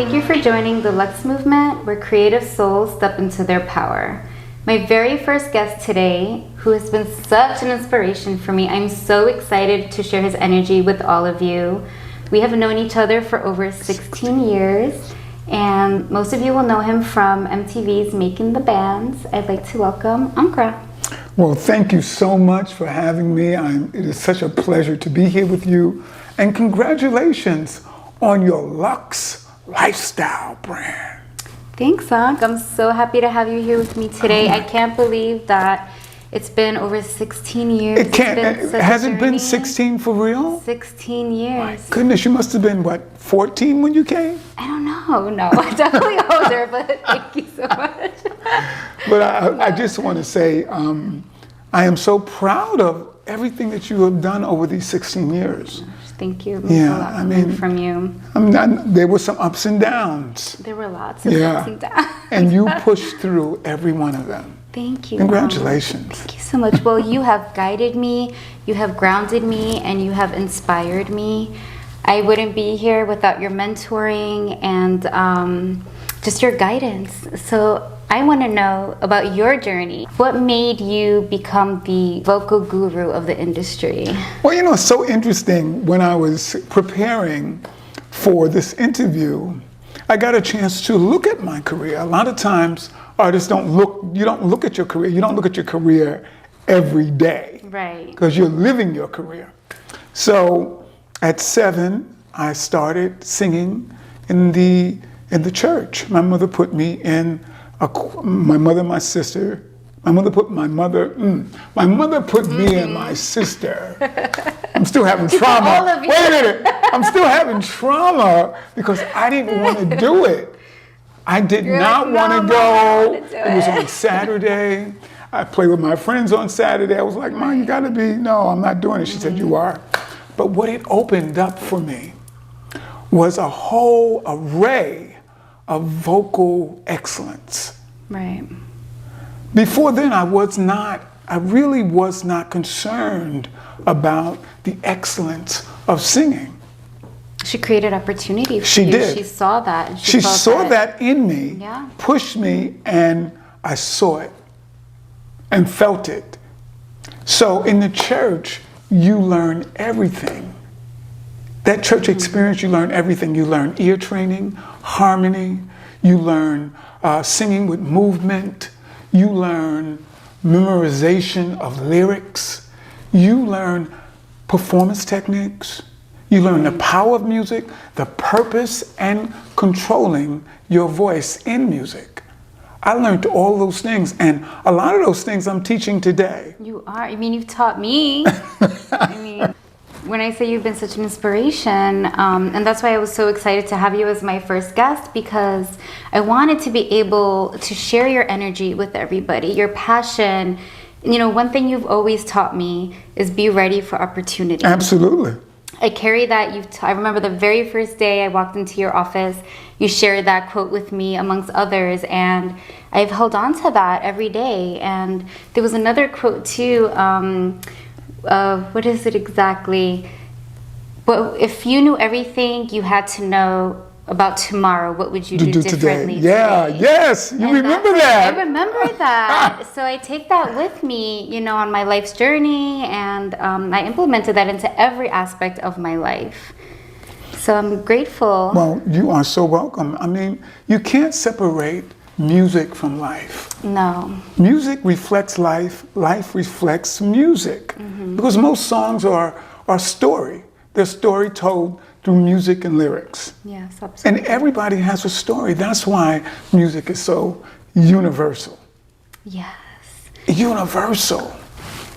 Thank you for joining the Lux Movement, where creative souls step into their power. My very first guest today, who has been such an inspiration for me, I'm so excited to share his energy with all of you. We have known each other for over 16 years, and most of you will know him from Mtv'S Making the Bands. I'd like to welcome Ankh. Well, thank you so much for having me. It is such a pleasure to be here with you, and congratulations on your Lux lifestyle brand. Thanks, Ankh. I'm so happy to have you here with me today. I can't believe that it's been over 16 years. Has it been 16 for real? 16 years. My goodness, you must have been, what, 14 when you came? I don't know. No, I'm definitely older, but thank you so much. But I just want to say, I am so proud of everything that you have done over these 16 years. Thank you. Yeah, I mean, from you. There were some ups and downs. There were lots of ups and downs. And you pushed through every one of them. Thank you. Congratulations. Thank you so much. Well, you have guided me, you have grounded me, and you have inspired me. I wouldn't be here without your mentoring and just your guidance. So I want to know about your journey. What made you become the vocal guru of the industry? Well, you know, it's so interesting. When I was preparing for this interview, I got a chance to look at my career. A lot of times artists you don't look at your career. You don't look at your career every day. Right. Because you're living your career. So at 7, I started singing in the church. My mother put me in my mother and my sister. My mother put me and my sister. I'm still having trauma. Wait a minute. I'm still having trauma because I didn't want to do it. I did not want to go. It was on Saturday. I played with my friends on Saturday. I was like, Mom, you gotta be, no, I'm not doing it. She said, you are. But what it opened up for me was a whole array of vocal excellence. Right. Before then, I really was not concerned about the excellence of singing. She created opportunity for you. She did. She saw that. And she saw that in me, yeah. Pushed me, and I saw it and felt it. So in the church, you learn everything. That church experience, you learn everything. You learn ear training, harmony, you learn singing with movement, you learn memorization of lyrics, you learn performance techniques, you learn the power of music, the purpose, and controlling your voice in music. I learned all those things, and a lot of those things I'm teaching today. You are. I mean, you've taught me. I mean, when I say you've been such an inspiration, and that's why I was so excited to have you as my first guest, because I wanted to be able to share your energy with everybody, your passion. You know, one thing you've always taught me is be ready for opportunity. Absolutely. I carry that. I remember the very first day I walked into your office, you shared that quote with me amongst others, and I've held on to that every day. And there was another quote too, what is it exactly? But if you knew everything you had to know about tomorrow, what would you do differently today? Yeah, yes, you remember that. I remember that. So I take that with me, you know, on my life's journey, and I implemented that into every aspect of my life. So I'm grateful. Well, you are so welcome. I mean, you can't separate music from life. No. Music reflects life, life reflects music. Mm-hmm. Because most songs are story. They're story told through music and lyrics. Yes, absolutely. And everybody has a story. That's why music is so universal. Yes. Universal.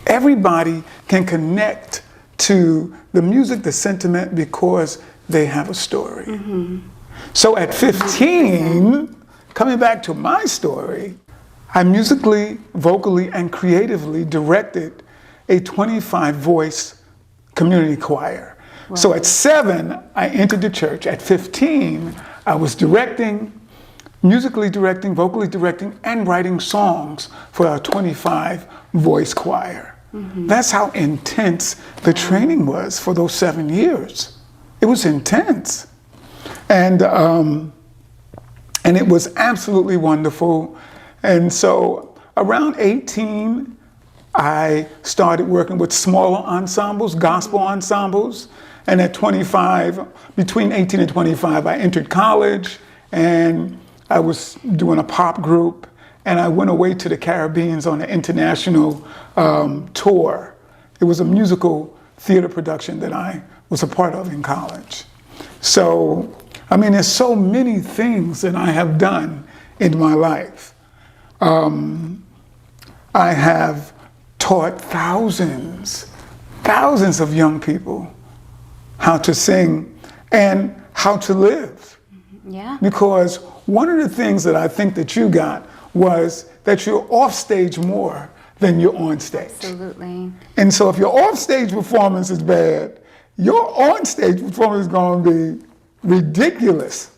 Everybody can connect to the music, the sentiment, because they have a story. Mm-hmm. So at 15, coming back to my story, I musically, vocally, and creatively directed a 25-voice community choir. Wow. So at 7, I entered the church. At 15, I was directing, musically directing, vocally directing, and writing songs for our 25-voice choir. Mm-hmm. That's how intense the training was for those 7 years. It was intense. And And it was absolutely wonderful. And so around 18, I started working with smaller ensembles, gospel ensembles. And at 25, between 18 and 25, I entered college and I was doing a pop group. And I went away to the Caribbean on an international tour. It was a musical theater production that I was a part of in college. So, I mean, there's so many things that I have done in my life. I have taught thousands of young people how to sing and how to live. Yeah. Because one of the things that I think that you got was that you're off stage more than you're on stage. Absolutely. And so if your off stage performance is bad, your on stage performance is going to be ridiculous.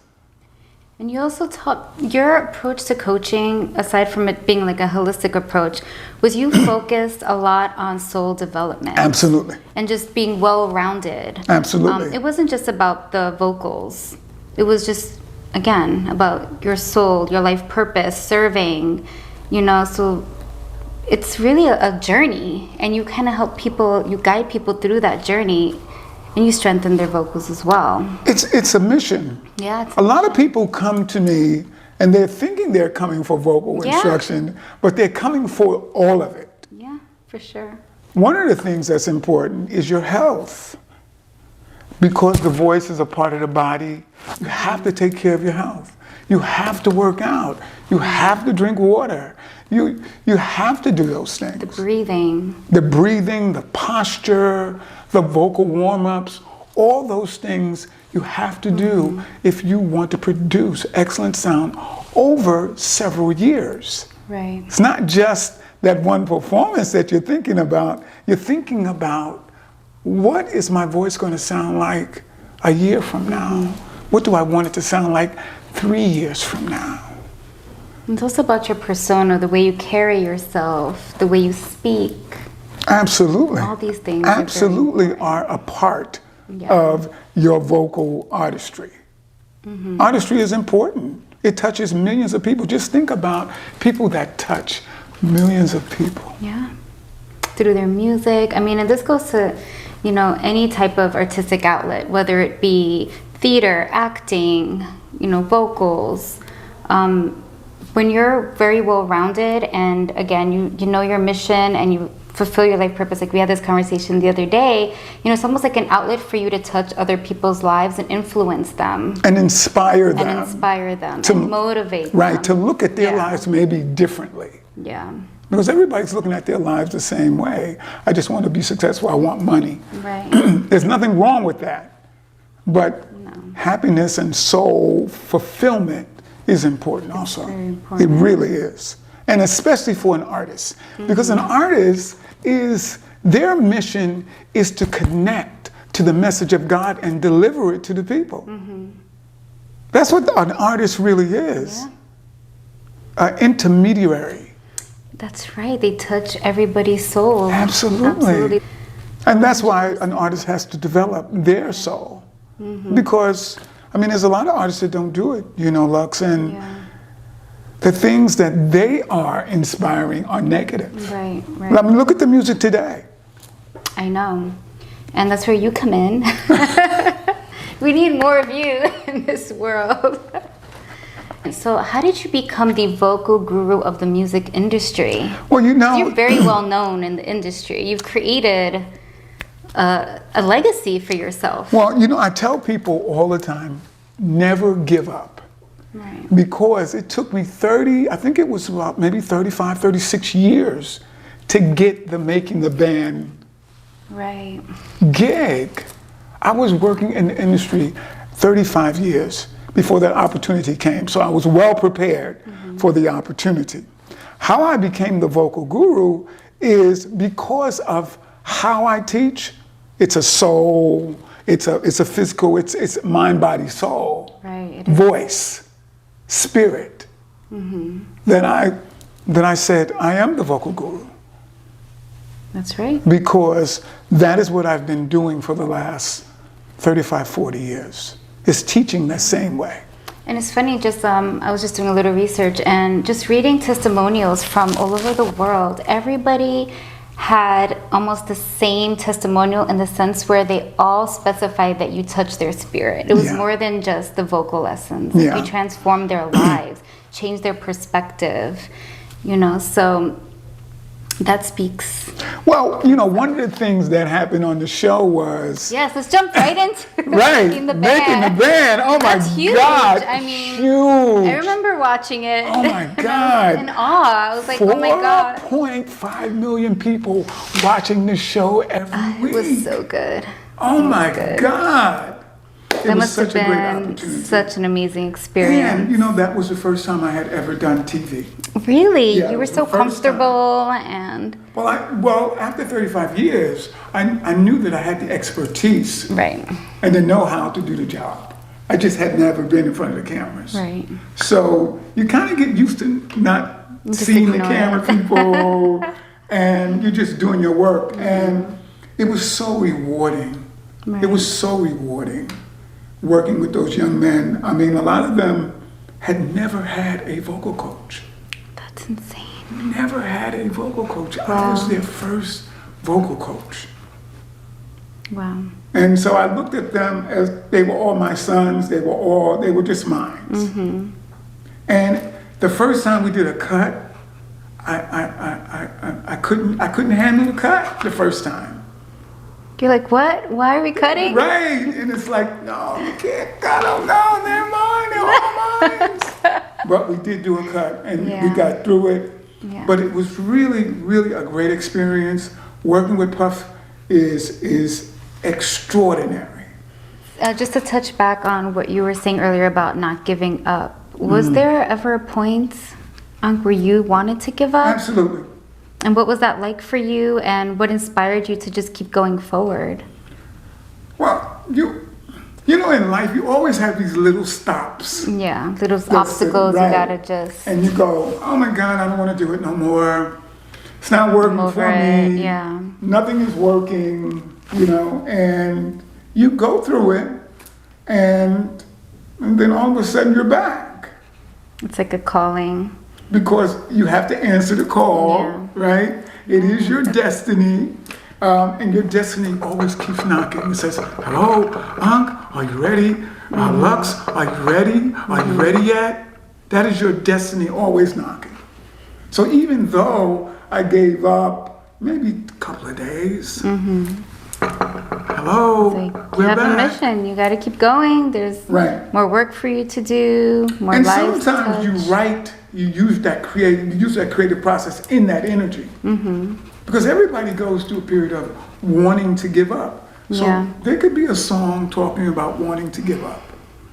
And you also taught, your approach to coaching, aside from it being like a holistic approach, was you focused a lot on soul development. Absolutely. And just being well-rounded. Absolutely. It wasn't just about the vocals. It was just, again, about your soul, your life purpose, serving, you know, so it's really a journey. And you kind of help people, you guide people through that journey. And you strengthen their vocals as well. It's a mission. Yeah. A lot of people come to me and they're thinking they're coming for vocal instruction, but they're coming for all of it. Yeah, for sure. One of the things that's important is your health. Because the voice is a part of the body, you have to take care of your health. You have to work out. You have to drink water. You have to do those things. The breathing. The breathing, the posture, the vocal warm-ups, all those things you have to do if you want to produce excellent sound over several years. Right. It's not just that one performance that you're thinking about. You're thinking about, what is my voice going to sound like a year from now? What do I want it to sound like 3 years from now? It's also about your persona, the way you carry yourself, the way you speak. Absolutely. All these things absolutely are a part of your vocal artistry. Artistry is important. It touches millions of people. Just think about people that touch millions of people. Yeah. Through their music. I mean, and this goes to, you know, any type of artistic outlet, whether it be theater, acting, you know, vocals. When you're very well-rounded and, again, you know your mission and you fulfill your life purpose, like we had this conversation the other day, you know, it's almost like an outlet for you to touch other people's lives and influence them. And inspire them. And inspire them. And motivate them. Right, to look at their lives maybe differently. Yeah. Because everybody's looking at their lives the same way. I just want to be successful. I want money. Right. There's nothing wrong with that. But happiness and soul fulfillment is important also. Very important. It really is. And especially for an artist. Because an artist their mission is to connect to the message of God and deliver it to the people. That's what an artist really is. An intermediary. That's right. They touch everybody's soul. Absolutely. And that's why an artist has to develop their soul. Because, I mean, there's a lot of artists that don't do it, you know, Lux, and the things that they are inspiring are negative. Right, right. I mean, look at the music today. I know. And that's where you come in. We need more of you in this world. So how did you become the vocal guru of the music industry? Well, you know, you're very well known in the industry. You've created a legacy for yourself. Well, you know, I tell people all the time, never give up. Right. Because it took me I think it was about maybe 35, 36 years to get the Making the Band gig. I was working in the industry 35 years before that opportunity came. So I was well prepared for the opportunity. How I became the vocal guru is because of how I teach. It's a soul, it's a physical, it's mind, body, soul, voice, spirit. Then I said, I am the vocal guru. That's right. Because that is what I've been doing for the last 35, 40 years. Is teaching the same way. And it's funny, just I was just doing a little research and just reading testimonials from all over the world. Everybody had almost the same testimonial in the sense where they all specified that you touched their spirit. It was more than just the vocal lessons. Yeah. You transformed their lives, changed their perspective, you know, so that speaks. Well, you know, one of the things that happened on the show was Yes, let's jump right into right, making the making the band. Oh That's my huge. God, I mean, huge. I remember watching it. Oh my and I God. was in awe. I was like, oh my God. 4.5 million people watching this show every week. It was so good. Oh my good. God. It That was must have such a great been opportunity. such an amazing experience. And, you know, that was the first time I had ever done TV. Really? Yeah, You it were was so the first comfortable and... Well, after 35 years, I knew that I had the expertise Right. and the know-how to do the job. I just had never been in front of the cameras. Right. So you kind of get used to not Just seeing the ignore camera it. people and you're just doing your work. And it was so rewarding. Right. It was so rewarding working with those young men. I mean, a lot of them had never had a vocal coach. That's insane. Never had a vocal coach. I Wow. was their first vocal coach. Wow. And so I looked at them as they were all my sons. They were just mine. Mm-hmm. And the first time we did a cut, I couldn't handle the cut the first time. You're like, what? Why are we cutting? Right, and it's like, no, you can't cut them. No, they're mine. They're all mine. But we did do a cut, and we Yeah. got through it. Yeah. But it was really, really a great experience. Working with Puff is extraordinary. Just to touch back on what you were saying earlier about not giving up, was there ever a point, Ankh, where you wanted to give up? Absolutely. And what was that like for you, and what inspired you to just keep going forward? Well, you know, in life, you always have these little stops. Yeah, little That's obstacles right. you gotta just And you go, oh my God, I don't want to do it no more. It's not working over for it. me. Yeah. Nothing is working, you know, and you go through it, and then all of a sudden you're back. It's like a calling. Because you have to answer the call, Yeah. right? It is your destiny, and your destiny always keeps knocking. It says, hello, Ankh, are you ready? Lux, are you ready? Are you ready yet? That is your destiny always knocking. So even though I gave up maybe a couple of days, hello, Like, you we're have a back. mission. You gotta keep going. There's Right. more work for you to do, more And lives to sometimes you touch. write, you use that creative process in that energy. Because everybody goes through a period of wanting to give up. So Yeah. there could be a song talking about wanting to give up.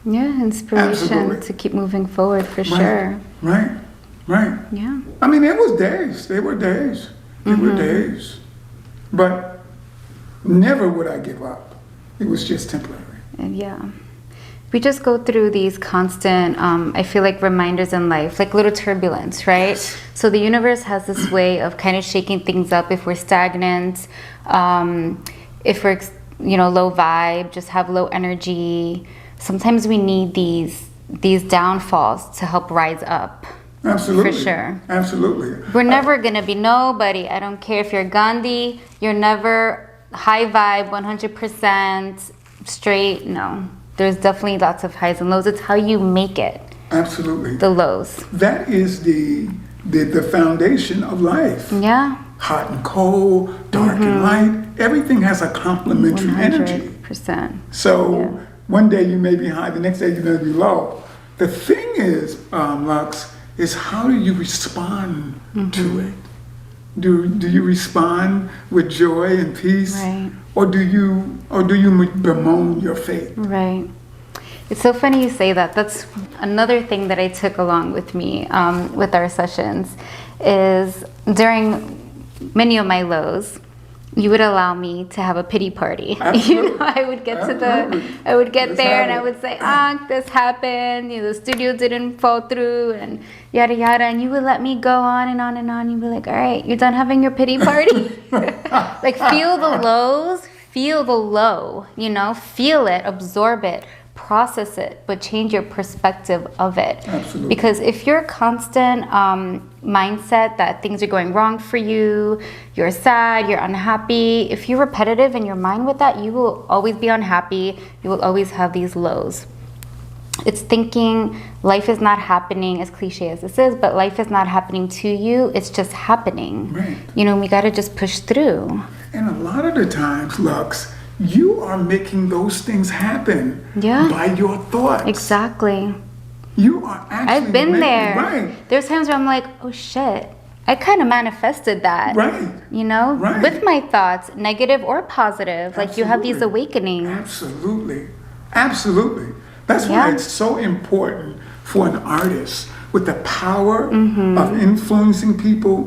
Yeah, inspiration Absolutely. to keep moving forward for sure. Right, right. Yeah. I mean, it was days. They were days. They were days. But never would I give up. It was just temporary. And yeah. We just go through these constant, I feel like reminders in life, like little turbulence, right? Yes. So the universe has this way of kind of shaking things up if we're stagnant, if we're, low vibe, just have low energy. Sometimes we need these downfalls to help rise up. Absolutely. For sure. Absolutely. We're never gonna be nobody. I don't care if you're Gandhi, you're never high vibe, 100% straight. No. There's definitely lots of highs and lows. It's how you make it, Absolutely. the lows. That is the foundation of life. Yeah. Hot and cold, dark and light. Everything has a complementary energy. 100%. So one day you may be high, the next day you may be low. The thing is, Lux, is how do you respond to it? Do you respond with joy and peace, Right. or do you bemoan your fate? Right. It's so funny you say that. That's another thing that I took along with me with our sessions is during many of my lows, you would allow me to have a pity party. Absolutely. I would get Absolutely. I would get Let's there have and I it. would say, this happened, the studio didn't fall through and yada yada, and you would let me go on and on and on. You'd be like, all right, you're done having your pity party? Like feel the lows, feel the low, feel it, absorb it, process it, but change your perspective of it. Absolutely. Because if your constant mindset that things are going wrong for you, you're sad, you're unhappy, if you're repetitive in your mind with that, you will always be unhappy. You will always have these lows. It's thinking life is not happening, as cliche as this is, but life is not happening to you. It's just happening. Right. You know, we got to just push through. And a lot of the times, Lux, you are making those things happen by your thoughts. Exactly. You are actually I've been there. Right. There's times where I'm like, oh shit, I kind of manifested that. Right. You know, Right. with my thoughts, negative or positive. Absolutely. Like you have these awakenings. Absolutely. Absolutely. That's why it's so important for an artist with the power of influencing people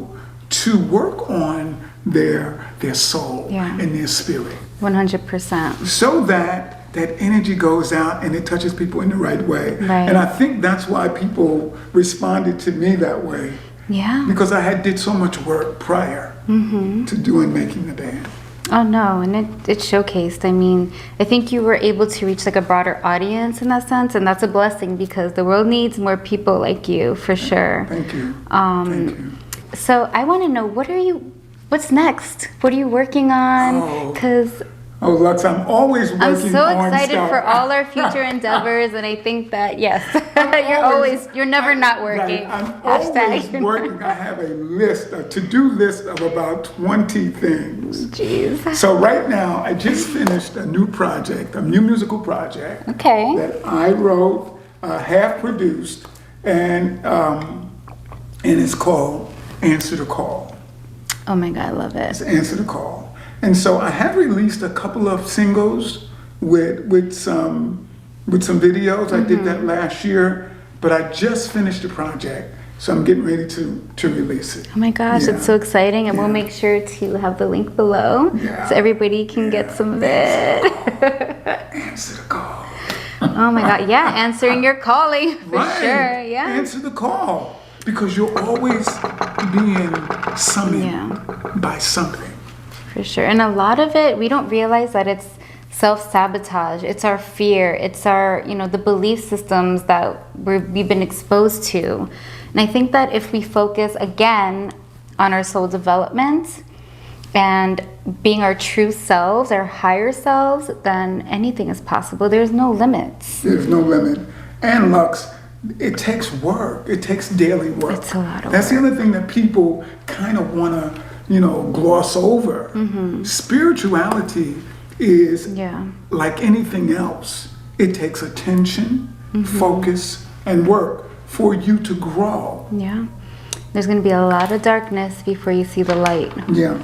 to work on their soul and their spirit. 100%. So that energy goes out and it touches people in the right way. Right. And I think that's why people responded to me that way. Yeah. Because I did so much work prior to making the band. Oh no, and it showcased. I mean, I think you were able to reach like a broader audience in that sense, and that's a blessing because the world needs more people like you, for sure. Thank you. Thank you. So I want to know, what's next? What are you working on? Because Oh, Lux, I'm always working on I'm so excited stuff. for all our future endeavors, and I think that, yes, you're never not working. Right, I'm always working. I have a to-do list of about 20 things. Jeez. So right now, I just finished a new musical project. Okay. That I wrote, half produced, and it's called Answer the Call. Oh my God, I love it. It's Answer the Call. And so I have released a couple of singles with some videos. I did that last year, but I just finished the project, so I'm getting ready to release it. Oh my gosh, it's so exciting, and we'll make sure to have the link below so everybody can get some of it. Answer the call. Oh my God, answering your calling for sure. Answer the call, because you're always being summoned by something. For sure. And a lot of it, we don't realize that it's self-sabotage. It's our fear. It's our, the belief systems that we've been exposed to. And I think that if we focus again on our soul development and being our true selves, our higher selves, then anything is possible. There's no limits. There's no limit. And Lux, it takes work. It takes daily work. It's a lot of That's work. the other thing that people kind of want to gloss over. Spirituality is like anything else. It takes attention, focus, and work for you to grow. Yeah. There's going to be a lot of darkness before you see the light. Yeah.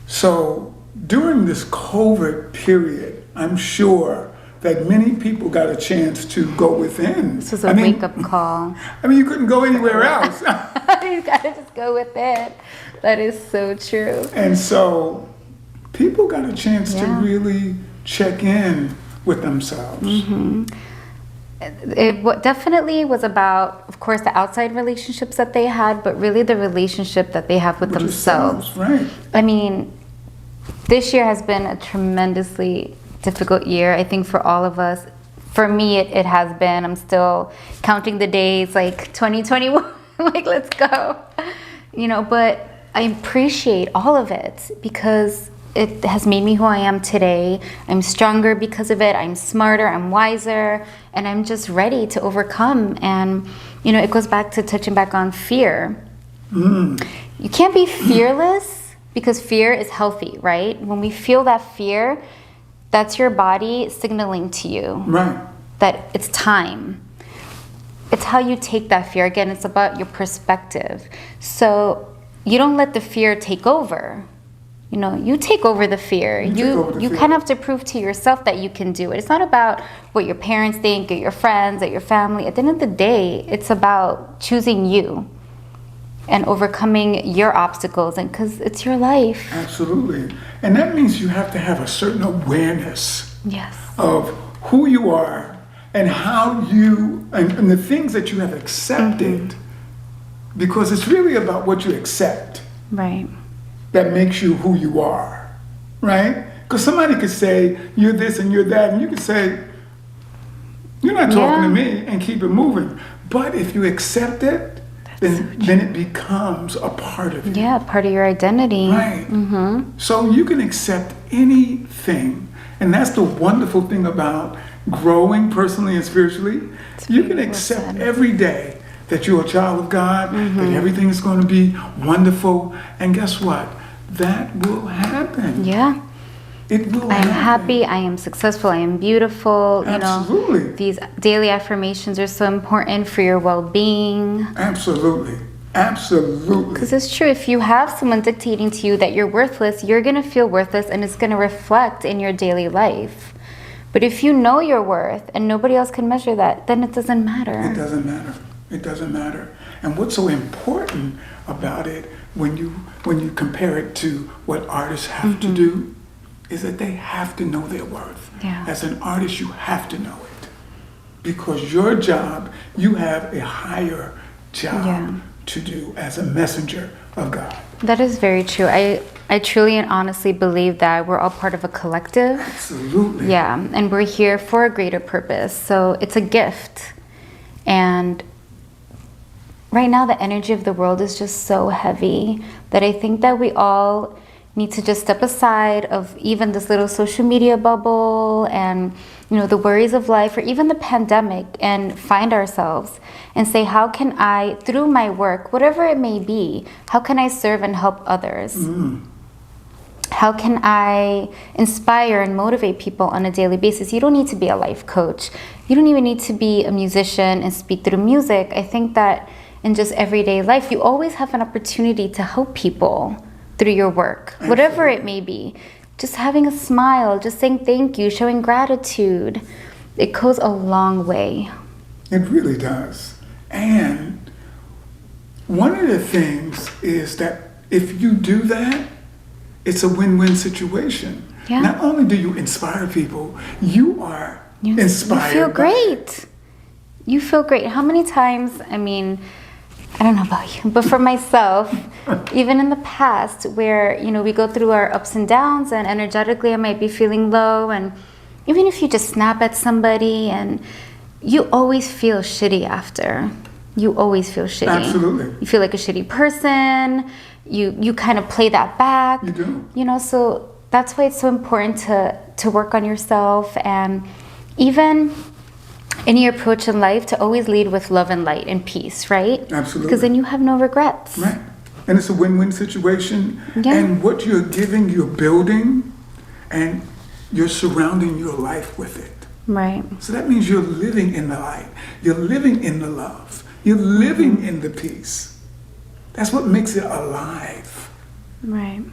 So during this COVID period, I'm sure that many people got a chance to go within. This was a wake-up call. I mean, you couldn't go anywhere else. You got to just go with it. That is so true. And so people got a chance to really check in with themselves. It definitely was about, of course, the outside relationships that they had, but really the relationship that they have with themselves. Right. I mean, this year has been a tremendously difficult year, I think, for all of us. For me, it has been. I'm still counting the days, like 2021, like, let's go. But I appreciate all of it because it has made me who I am today. I'm stronger because of it. I'm smarter, I'm wiser, and I'm just ready to overcome. And, it goes back to touching back on fear. You can't be fearless because fear is healthy, right? When we feel that fear, that's your body signaling to you that it's time. It's how you take that fear. Again, it's about your perspective. So you don't let the fear take over. You take over the fear. You kind of have to prove to yourself that you can do it. It's not about what your parents think or your friends or your family. At the end of the day, it's about choosing you and overcoming your obstacles, and because it's your life. Absolutely. And that means you have to have a certain awareness Yes. of who you are and how you, and the things that you have accepted, because it's really about what you accept. Right. That makes you who you are, right? Because somebody could say, you're this and you're that, and you could say, You're not talking Yeah. to me, and keep it moving. But if you accept it, then it becomes a part of you. Yeah, part of your identity. Right. So you can accept anything. And that's the wonderful thing about growing personally and spiritually. You can accept every day that you're a child of God, that everything is going to be wonderful. And guess what? That will happen. Yeah. It will I am happen. happy, I am successful, I am beautiful. Absolutely. You know, these daily affirmations are so important for your well-being. Absolutely. Absolutely. Because it's true, if you have someone dictating to you that you're worthless, you're going to feel worthless and it's going to reflect in your daily life. But if you know your worth and nobody else can measure that, then it doesn't matter. It doesn't matter. It doesn't matter. And what's so important about it when you compare it to what artists have to do is that they have to know their worth. Yeah. As an artist, you have to know it. Because your job, you have a higher job to do as a messenger of God. That is very true. I truly and honestly believe that we're all part of a collective. Absolutely. Yeah, and we're here for a greater purpose. So it's a gift. And right now the energy of the world is just so heavy that I think that we all need to just step aside of even this little social media bubble and, you know, the worries of life or even the pandemic, and find ourselves and say, how can I, through my work, whatever it may be, how can I serve and help others? How can I inspire and motivate people on a daily basis? You don't need to be a life coach. You don't even need to be a musician and speak through music. I think that in just everyday life, you always have an opportunity to help people through your work, whatever it may be. Just having a smile, just saying thank you, showing gratitude, it goes a long way. It really does. And one of the things is that if you do that, it's a win-win situation. Yeah. Not only do you inspire people, you are inspired. You feel great. You feel great. How many times, I mean, I don't know about you, but for myself, even in the past where, you know, we go through our ups and downs and energetically I might be feeling low, and even if you just snap at somebody and you always feel shitty after. You always feel shitty. Absolutely. You feel like a shitty person. You kind of play that back. You do. You know, so that's why it's so important to work on yourself, and even in your approach in life, to always lead with love and light and peace, right? Absolutely. Because then you have no regrets. Right. And it's a win-win situation. Yeah. And what you're giving, you're building, and you're surrounding your life with it. Right. So that means you're living in the light. You're living in the love. You're living in the peace. That's what makes it alive. Right.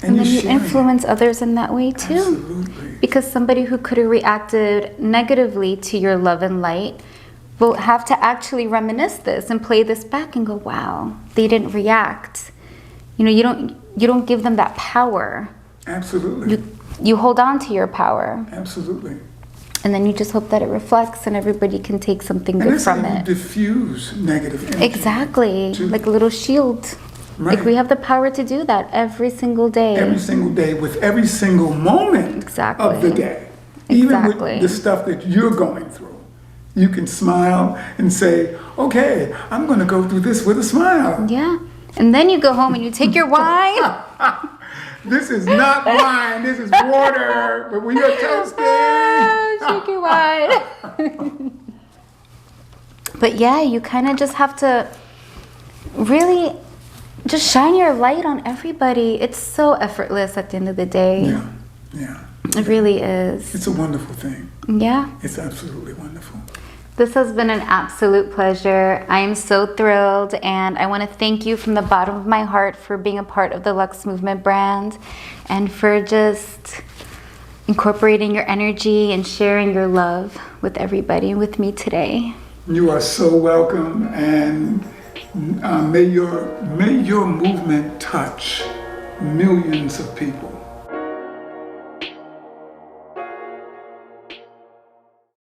And then you're you sharing it. influence others in that way too. Absolutely. Because somebody who could have reacted negatively to your love and light will have to actually reminisce this and play this back and go, wow, they didn't react. You know, you don't give them that power. Absolutely. You hold on to your power. Absolutely. And then you just hope that it reflects and everybody can take something And good that's from how you it. diffuse negative energy. Exactly. too. Like a little shield. Right. Like we have the power to do that every single day. Every single day, with every single moment Exactly. of the day. Even Exactly. with the stuff that you're going through. You can smile and say, okay, I'm going to go through this with a smile. Yeah. And then you go home and you take your wine. This is not wine, this is water. But when you're thirsty. Take your wine. But yeah, you kind of just have to really just shine your light on everybody. It's so effortless at the end of the day. Yeah, yeah. It really is. It's a wonderful thing. Yeah. It's absolutely wonderful. This has been an absolute pleasure. I am so thrilled, and I want to thank you from the bottom of my heart for being a part of the Lux Movement brand and for just incorporating your energy and sharing your love with everybody, with me today. You are so welcome, and may your movement touch millions of people.